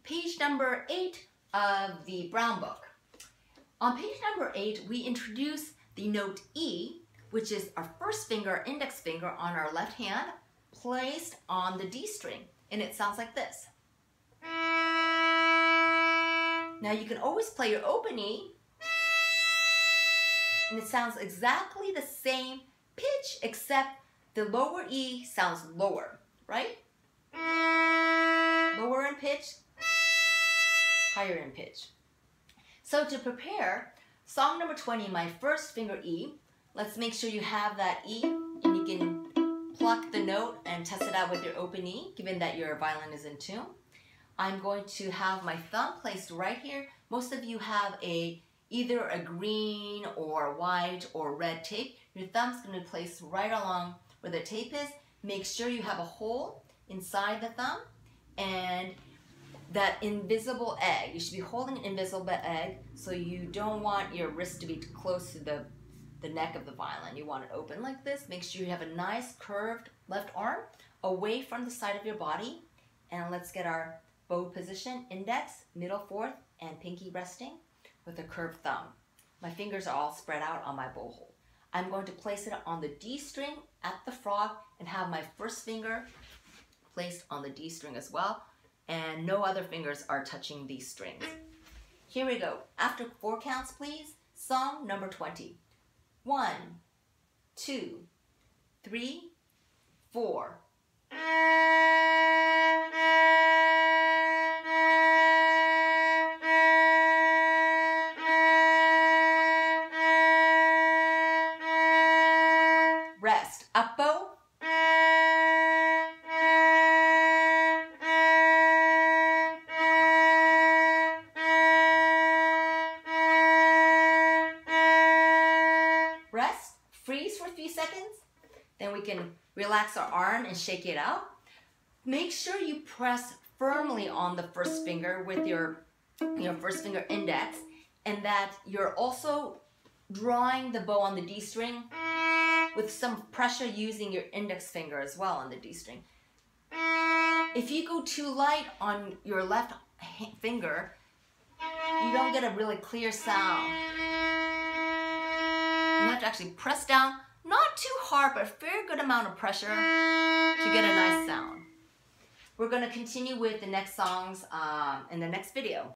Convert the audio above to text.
page number 8 of the Brown book. On page number 8, we introduce the note E, which is our first finger, index finger on our left hand, placed on the D string, and it sounds like this. Now you can always play your open E, and it sounds exactly the same pitch, except the lower E sounds lower, right? Lower in pitch, higher in pitch. So to prepare song number 20, my first finger E, let's make sure you have that E, and you can pluck the note and test it out with your open E, given that your violin is in tune. I'm going to have my thumb placed right here. Most of you have either a green or white or red tape. Your thumb's going to be placed right along where the tape is. Make sure you have a hole inside the thumb and that invisible egg. You should be holding an invisible egg, so you don't want your wrist to be close to the neck of the violin. You want it open like this. Make sure you have a nice curved left arm away from the side of your body. And let's get our bow position, index, middle fourth, and pinky resting with a curved thumb. My fingers are all spread out on my bow hole. I'm going to place it on the D string at the frog and have my first finger placed on the D string as well, and no other fingers are touching these strings. Here we go. After 4 counts, please. Song number 20. 1, 2, 3, 4. Rest. Up bow. Rest. Freeze for a few seconds. Then we can relax our arm and shake it out. Make sure you press firmly on the first finger with your first finger index, and that you're also drawing the bow on the D string with some pressure using your index finger as well on the D string. If you go too light on your left finger, you don't get a really clear sound. You have to actually press down, not too hard, but a fair good amount of pressure to get a nice sound. We're going to continue with the next songs in the next video.